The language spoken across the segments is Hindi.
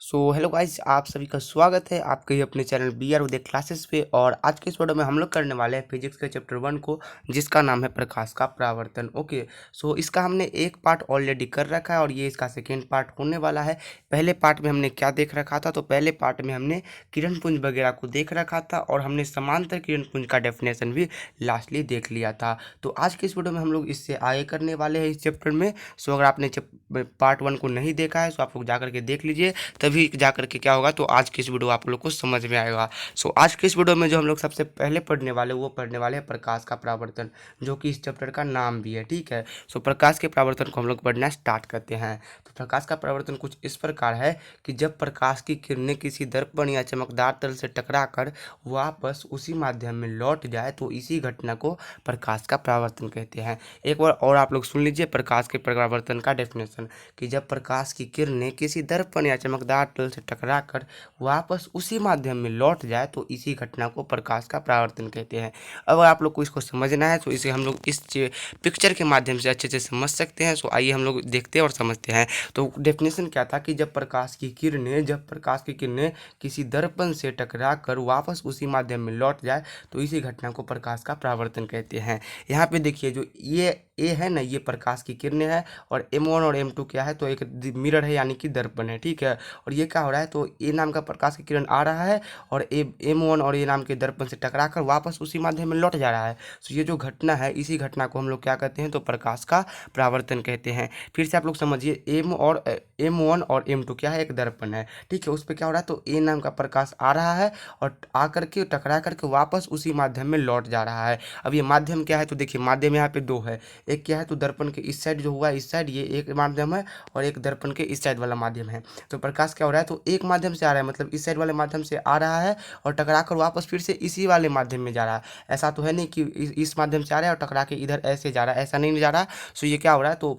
हेलो गाइस, आप सभी का स्वागत है आपके ही अपने channel B R Uday classes पे। और आज के इस वीडियो में हम लोग करने वाले हैं फिजिक्स के चैप्टर 1 को, जिसका नाम है प्रकाश का परावर्तन। ओके, इसका हमने एक पार्ट ऑलरेडी कर रखा है और ये इसका सेकेंड पार्ट होने वाला है। पहले पार्ट में हमने क्या देख रखा था, तो पहले पार्ट में हमने किरण पुंज वगैरह को देख रखा था और हमने समांतर किरण पुंज का डेफिनेशन भी लास्टली देख लिया था। तो आज के इस वीडियो में हम लोग इससे आगे करने वाले हैं इस चैप्टर में। अगर आपने पार्ट 1 को नहीं देखा है तो आप लोग जाकर के देख लीजिए, तभी जा करके क्या होगा तो आज की इस वीडियो आप लोग को समझ में आएगा। आज के इस वीडियो में जो हम लोग सबसे पहले पढ़ने वाले वो पढ़ने वाले हैं प्रकाश का परावर्तन, जो कि इस चैप्टर का नाम भी है। ठीक है, प्रकाश के परावर्तन को हम लोग पढ़ना स्टार्ट करते हैं। तो प्रकाश का परावर्तन कुछ इस प्रकार है कि जब प्रकाश की किरणें किसी दर्पण या चमकदार तल से टकराकर वापस उसी माध्यम में लौट जाए तो इसी घटना को प्रकाश का परावर्तन कहते हैं। एक बार और आप लोग सुन लीजिए प्रकाश के परावर्तन का डेफिनेशन, कि जब प्रकाश की किरणें किसी दर्पण या चमकदार तल से टकराकर वापस उसी माध्यम में लौट जाए तो इसी घटना को प्रकाश का परावर्तन कहते हैं। अगर आप लोग को इसको समझना है तो इसे हम लोग इस पिक्चर के माध्यम से अच्छे से समझ सकते हैं। आइए हम लोग देखते हैं और समझते हैं। तो डेफिनेशन क्या था कि जब प्रकाश की किरणें किसी दर्पण से टकराकर वापस उसी माध्यम में लौट जाए तो इसी घटना को प्रकाश का परावर्तन कहते हैं। यहाँ पे देखिए, जो ये ए है ना, ये प्रकाश की किरणें है और M1 और M2 क्या है, तो एक मिरर है यानी कि दर्पण है। ठीक है, और ये क्या हो रहा है, तो ए नाम का प्रकाश की किरण आ रहा है और M1 और ए नाम के दर्पण से टकराकर वापस उसी माध्यम में लौट जा रहा है। ये जो घटना है, इसी घटना को हम लोग क्या कहते हैं, तो प्रकाश का परावर्तन कहते हैं। फिर से आप लोग समझिए, M1 और M2 क्या है, एक दर्पण है। ठीक है, उस पर क्या हो रहा है, तो ए नाम का प्रकाश आ रहा है और आकर के टकरा करके वापस उसी माध्यम में लौट जा रहा है। अब ये माध्यम क्या है, तो देखिए माध्यम यहाँ पे दो है। एक क्या है, तो दर्पण के इस साइड जो हुआ, इस साइड ये एक माध्यम है और एक दर्पण के इस साइड वाला माध्यम है। तो प्रकाश क्या हो रहा है, तो एक माध्यम से आ रहा है, मतलब इस साइड वाले माध्यम से आ रहा है और टकरा कर वापस फिर से इसी वाले माध्यम में जा रहा है। ऐसा तो है नहीं कि इस माध्यम से आ रहा है और टकरा के इधर ऐसे जा रहा है, ऐसा नहीं जा रहा। ये क्या हो रहा है, तो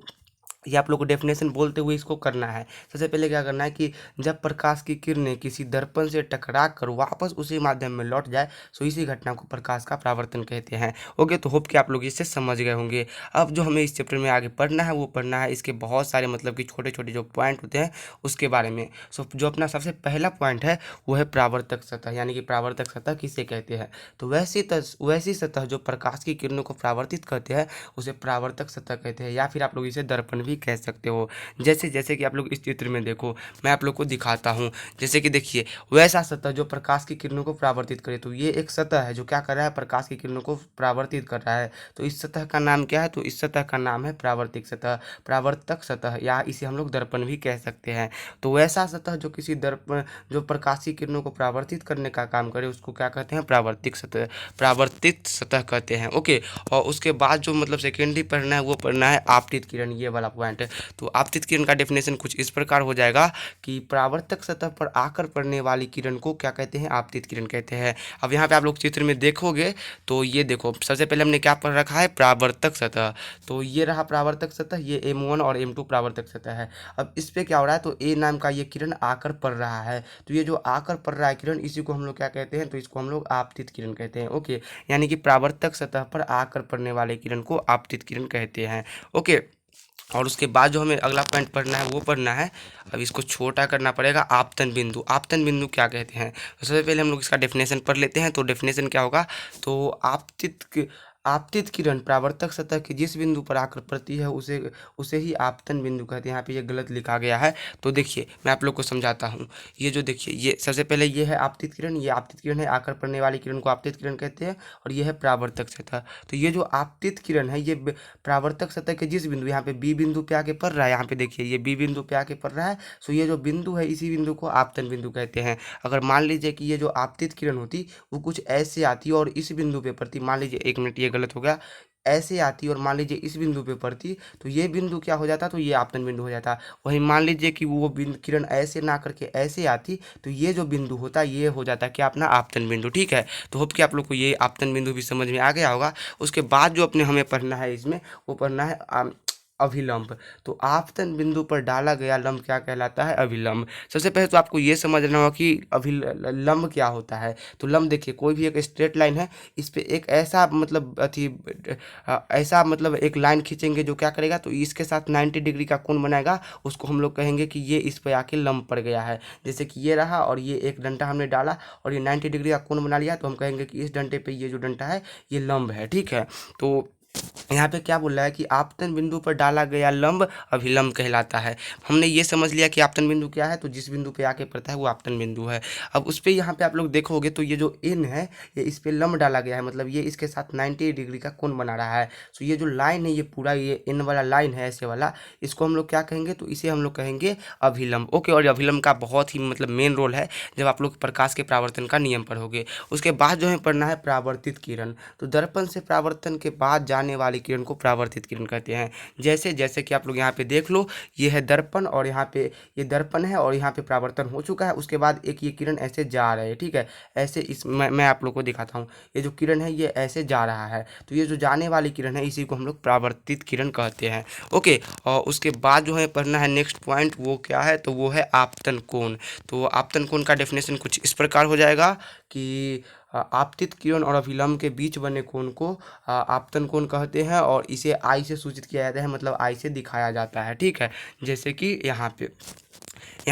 ये आप लोग को डेफिनेशन बोलते हुए इसको करना है। सबसे पहले क्या करना है कि जब प्रकाश की किरणें किसी दर्पण से टकरा कर वापस उसी माध्यम में लौट जाए तो इसी घटना को प्रकाश का परावर्तन कहते हैं। ओके, तो होप कि आप लोग इससे समझ गए होंगे। अब जो हमें इस चैप्टर में आगे पढ़ना है वो पढ़ना है इसके बहुत सारे मतलब कि छोटे छोटे जो पॉइंट होते हैं उसके बारे में। जो अपना सबसे पहला पॉइंट है वो है परावर्तक सतह, यानी कि परावर्तक सतह किसे कहते हैं। तो वैसी सतह जो प्रकाश की किरणों को परावर्तित करते हैं उसे परावर्तक सतह कहते हैं, या फिर आप लोग इसे दर्पण भी कह सकते हो। जैसे कि आप लोग इस चित्र में देखो, मैं आप लोग को दिखाता हूँ। जैसे कि देखिए, वैसा सतह जो प्रकाश की किरणों को परावर्तित करे, तो ये एक सतह है जो क्या कर रहा है, प्रकाश की किरणों को परावर्तित कर रहा है। तो इस सतह का नाम क्या है, तो इस सतह का नाम है परावर्तिक सतह, परावर्तक सतह, या इसे हम लोग दर्पण भी कह सकते हैं। तो वैसा सतह जो किसी दर्पण जो प्रकाशी किरणों को परावर्तित करने का काम करे उसको क्या कहते हैं, परावर्तिक सतह, परावर्तित सतह कहते हैं। ओके, और उसके बाद जो मतलब सेकेंडरी पढ़ना है वो पढ़ना है आपतित किरण, ये वाला पॉइंट है। तो आपतित किरण का डेफिनेशन कुछ इस प्रकार हो जाएगा कि परावर्तक सतह पर आकर पड़ने वाली किरण को क्या कहते हैं, आपतित किरण कहते हैं। अब यहाँ पे आप लोग चित्र में देखोगे तो ये देखो, सबसे पहले हमने क्या पढ़ रखा है, परावर्तक सतह। तो ये रहा परावर्तक सतह, ये M1 और M2 परावर्तक सतह है। अब इस पे क्या हो रहा है, तो ए नाम का ये किरण आकर पड़ रहा है। तो ये जो आकर पड़ रहा है किरण, इसी को हम लोग क्या कहते हैं, तो इसको हम लोग आपतित किरण कहते हैं। ओके, यानी कि परावर्तक सतह पर आकर पड़ने वाले किरण को आपतित किरण कहते हैं। ओके, और उसके बाद जो हमें अगला पॉइंट पढ़ना है वो पढ़ना है, अब इसको छोटा करना पड़ेगा, आपतन बिंदु। आपतन बिंदु क्या कहते हैं, तो सबसे पहले हम लोग इसका डेफिनेशन पढ़ लेते हैं। तो डेफिनेशन क्या होगा, तो आपतित किरण परावर्तक सतह की जिस बिंदु पर आकर पड़ती है उसे उसे ही आपतन बिंदु कहते हैं। यहाँ पे ये गलत लिखा गया है, तो देखिए मैं आप लोग को समझाता हूँ। ये जो देखिए, ये सबसे पहले ये है आपतित किरण, ये आपतित किरण है, आकर पड़ने वाली किरण को आपतित किरण कहते हैं। और ये है परावर्तक सतह। तो ये जो आपतित किरण है ये परावर्तक सतह के जिस बिंदु, यहाँ पे बी बिंदु पे आके पड़ रहा है, यहाँ पे देखिए ये बी बिंदु पे आके पड़ रहा है। ये जो बिंदु है इसी बिंदु को आपतन बिंदु कहते हैं। अगर मान लीजिए कि ये जो आपतित किरण होती वो कुछ ऐसे आती और इस बिंदु पे पड़ती, मान लीजिए, एक मिनट ये गलत हो गया, ऐसे आती और मान लीजिए इस बिंदु पे पड़ती, तो ये बिंदु क्या हो जाता, तो ये आपतन बिंदु हो जाता। वहीं मान लीजिए कि वो किरण ऐसे ना करके ऐसे आती, तो ये जो बिंदु होता ये हो जाता क्या, अपना आपतन बिंदु। ठीक है, तो होप कि आप लोग को ये आपतन बिंदु भी समझ में आ गया होगा। उसके बाद जो अपने हमें पढ़ना है इसमें, वो पढ़ना है अभिलंब। तो आपतन बिंदु पर डाला गया लंब क्या कहलाता है? अभिलंब। सबसे पहले तो आपको ये समझना होगा कि अभिलंब क्या होता है। तो लंब देखिए, कोई भी एक स्ट्रेट लाइन है, इस पे एक ऐसा मतलब ऐसा मतलब एक लाइन खींचेंगे जो क्या करेगा, तो इसके साथ 90 डिग्री का कोण बनाएगा, उसको हम लोग कहेंगे कि ये इस पे आके लंब पड़ गया है। जैसे कि ये रहा और ये एक डंडा हमने डाला और ये 90 डिग्री का कोण बना लिया, तो हम कहेंगे कि इस डंडे पे ये जो डंडा है ये लंब है। ठीक है, तो यहाँ पे क्या बोल रहा है कि आपतन बिंदु पर डाला गया लंब अभिलंब कहलाता है। हमने ये समझ लिया कि आपतन बिंदु क्या है, तो जिस बिंदु पे आके पड़ता है वो आपतन बिंदु है। अब उस पे यहाँ पे आप लोग देखोगे तो ये जो इन है, ये इस पे लंब डाला गया है, मतलब ये इसके साथ 90 डिग्री का कोण बना रहा है। तो ये जो लाइन है, ये पूरा ये इन वाला लाइन है ऐसे वाला, इसको हम लोग क्या कहेंगे, तो इसे हम लोग कहेंगे अभिलंब। ओके, और अभिलंब का बहुत ही मतलब मेन रोल है जब आप लोग प्रकाश के परावर्तन का नियम पढ़ोगे। उसके बाद जो है पढ़ना है परावर्तित किरण। तो दर्पण से परावर्तन के बाद जाने वाली किरण को परावर्तित किरण कहते हैं। जैसे जैसे कि आप लोग यहाँ पे देख लो, ये है दर्पण और यहाँ पे ये दर्पण है और यहाँ पे परावर्तन हो चुका है, उसके बाद एक ये किरण ऐसे जा रहा है। ठीक है, ऐसे इस मैं आप लोग को दिखाता हूँ, ये जो किरण है ये ऐसे जा रहा है, तो ये जो जाने वाली किरण है इसी को हम लोग परावर्तित किरण कहते हैं। ओके, और उसके बाद जो है पढ़ना है नेक्स्ट पॉइंट, वो क्या है, तो वो है आपतन कोण। तो आपतन कोण का डेफिनेशन कुछ इस प्रकार हो जाएगा कि आपतित किरण और अभिलंब के बीच बने कोण को आपतन कोण कहते हैं और इसे आई से सूचित किया जाता है, मतलब आई से दिखाया जाता है। ठीक है, जैसे कि यहाँ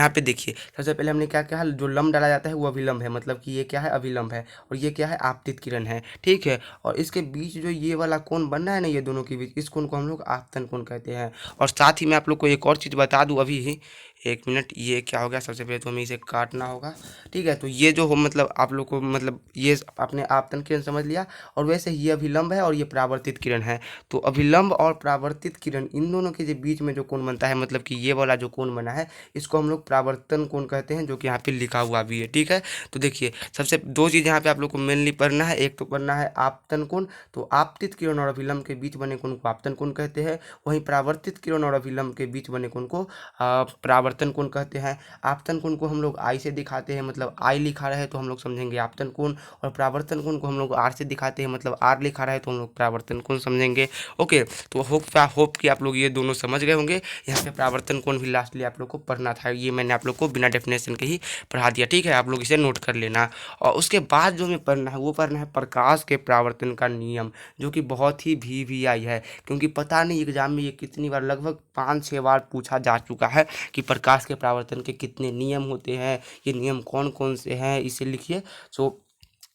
पे देखिए, सबसे पहले हमने क्या कहा, जो लंब डाला जाता है वो अभिलंब है, मतलब कि ये क्या है, अभिलंब है, और ये क्या है, आपतित किरण है। ठीक है, और इसके बीच जो ये वाला कोण बन रहा है ना, ये दोनों के बीच, इस कोण को हम लोग आपतन कोण कहते हैं। और साथ ही मैं आप लोग को एक और चीज़ बता दूँ अभी ही, एक मिनट, ये क्या हो गया, सबसे पहले तो हमें इसे काटना होगा। ठीक है, तो ये जो हो मतलब आप लोग को मतलब ये आपने आपतन किरण समझ लिया, और वैसे ये अभिलंब है और ये परावर्तित किरण है। तो अभिलंब और परावर्तित किरण इन दोनों के बीच में जो कोण बनता है, मतलब कि ये वाला जो कोण बना है, इसको हम लोग परावर्तन कोण कहते हैं, जो कि यहाँ पे लिखा हुआ भी है। ठीक है, तो देखिए सबसे दो चीज़ यहाँ पे आप लोग को मेनली पढ़ना है, एक तो पढ़ना है आपतन कोण, तो आपतित किरण और अभिलंब के बीच बने कोण को आपतन कोण कहते हैं, वहीं परावर्तित किरण और अभिलंब के बीच बने कोण को परावर्तन कोण कहते हैं। आपतन कोण को हम लोग आई से दिखाते हैं, मतलब आई लिखा रहे तो हम लोग समझेंगे आपतन कोण, और परावर्तन कोण को हम लोग आर से दिखाते हैं, मतलब आर लिखा रहे तो हम लोग परावर्तन कोण समझेंगे। ओके, तो होप कि आप लोग ये दोनों समझ गए होंगे। यहाँ पे परावर्तन कोण भी लास्टली आप लोग को पढ़ना था, ये मैंने आप लोग को बिना डेफिनेशन के ही पढ़ा दिया। ठीक है, आप लोग इसे नोट कर लेना। और उसके बाद जो हमें पढ़ना है वो पढ़ना है प्रकाश के परावर्तन का नियम, जो कि बहुत ही VVI है, क्योंकि पता नहीं एग्जाम में ये कितनी बार, लगभग 5-6 बार पूछा जा चुका है कि प्रकाश के परावर्तन के कितने नियम होते हैं, ये नियम कौन कौन से हैं, इसे लिखिए। सो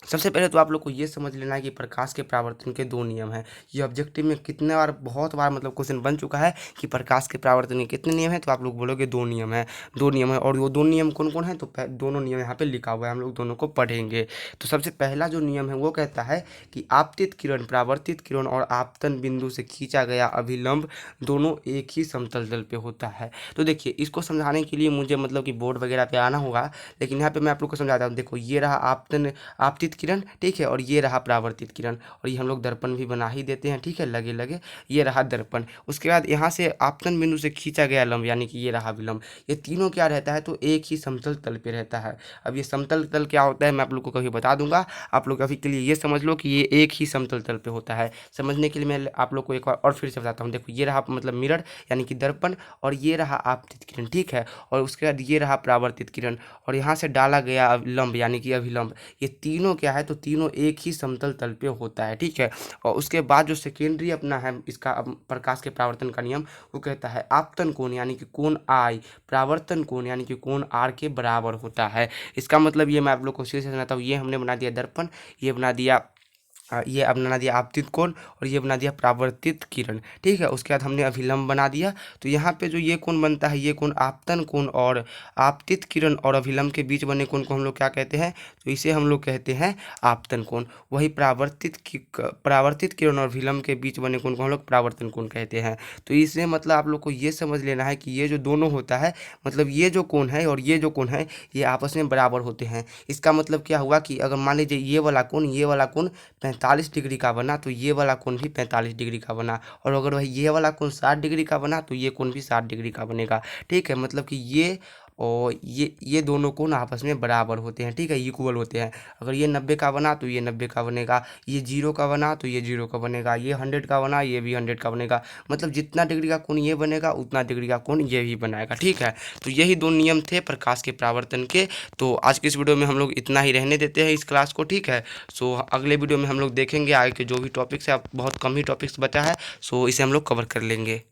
सबसे पहले तो आप लोग को ये समझ लेना है कि प्रकाश के परावर्तन के 2 नियम हैं। ये ऑब्जेक्टिव में कितने बार, बहुत बार मतलब क्वेश्चन बन चुका है कि प्रकाश के परावर्तन के कितने नियम हैं, तो आप लोग बोलोगे 2 नियम हैं, 2 नियम है। और वो 2 नियम कौन कौन है, तो दोनों नियम यहाँ पे लिखा हुआ है, हम लोग दोनों को पढ़ेंगे। तो सबसे पहला जो नियम है वो कहता है कि आपतित किरण, परावर्तित किरण और आपतन बिंदु से खींचा गया अभिलंब दोनों एक ही समतल तल पे होता है। तो देखिए, इसको समझाने के लिए मुझे मतलब कि बोर्ड वगैरह पे आना होगा, लेकिन यहाँ पे मैं आप लोग को समझाता हूँ। देखो, ये रहा आपतित किरण, ठीक है, और ये रहा परावर्तित किरण, और ये हम लोग दर्पण भी बना ही देते हैं। ठीक है, लगे लगे ये रहा दर्पण। उसके बाद यहाँ से आपतन बिंदु से खींचा गया लंब, यानी कि ये रहा विलंब, ये तीनों क्या रहता है, तो एक ही समतल तल पे रहता है। अब ये समतल तल क्या होता है मैं आप लोग को कभी बता दूंगा, आप लोग अभी के लिए ये समझ लो कि ये एक ही समतल तल पे होता है। समझने के लिए मैं आप लोग को एक बार और फिर से बताता हूँ। देखो, ये रहा मतलब मिरर यानी कि दर्पण, और ये रहा आपतित किरण। ठीक है, और उसके बाद ये रहा परावर्तित किरण, और यहाँ से डाला गया लंब यानी कि अभिलंब, ये तीनों क्या है, तो तीनों एक ही समतल तल पे होता है। ठीक है, और उसके बाद जो सेकेंडरी अपना है इसका प्रकाश के परावर्तन का नियम, वो कहता है आपतन कोण यानी कि कोण आई, परावर्तन कोण यानी कि कोण आर के बराबर होता है। इसका मतलब ये मैं आप लोग को सीधे समझाता हूँ। ये हमने बना दिया दर्पण, ये बना दिया ये अब बना दिया आपतित कोण, और ये बना दिया परावर्तित किरण। ठीक है, उसके बाद हमने अभिलंब बना दिया। तो यहाँ पे जो ये कोण बनता है, ये कोण आपतन कोण और आपतित किरण और अभिलंब के बीच बने कोण को हम लोग क्या कहते हैं, तो इसे हम लोग कहते हैं आपतन कोण। वही परावर्तित किरण और अभिलंब के बीच बने कोण को हम लोग परावर्तन कोण कहते हैं। तो इससे मतलब आप लोग को ये समझ लेना है कि ये जो दोनों होता है, मतलब ये जो कोण है और ये जो कोण है, ये आपस में बराबर होते हैं। इसका मतलब क्या हुआ कि अगर मान लीजिए ये वाला कोण 45 डिग्री का बना, तो ये वाला कोण भी 45 डिग्री का बना, और अगर वही ये वाला कोण 60 डिग्री का बना, तो ये कोण भी 60 डिग्री का बनेगा। ठीक है, मतलब कि ये और ये दोनों कोण आपस में बराबर होते हैं, ठीक है, इक्वल होते हैं। अगर ये 90 का बना तो ये 90 का बनेगा, ये 0 का बना तो ये 0 का बनेगा, ये 100 का बना ये भी 100 का बनेगा। मतलब जितना डिग्री का कोण ये बनेगा उतना डिग्री का कोण ये भी बनाएगा, ठीक है। तो यही दो नियम थे प्रकाश के परावर्तन के। तो आज की इस वीडियो में हम लोग इतना ही रहने देते हैं इस क्लास को, ठीक है। सो अगले वीडियो में हम लोग देखेंगे आगे के जो भी टॉपिक्स है, बहुत कम ही टॉपिक्स बचा है, सो इसे हम लोग कवर कर लेंगे।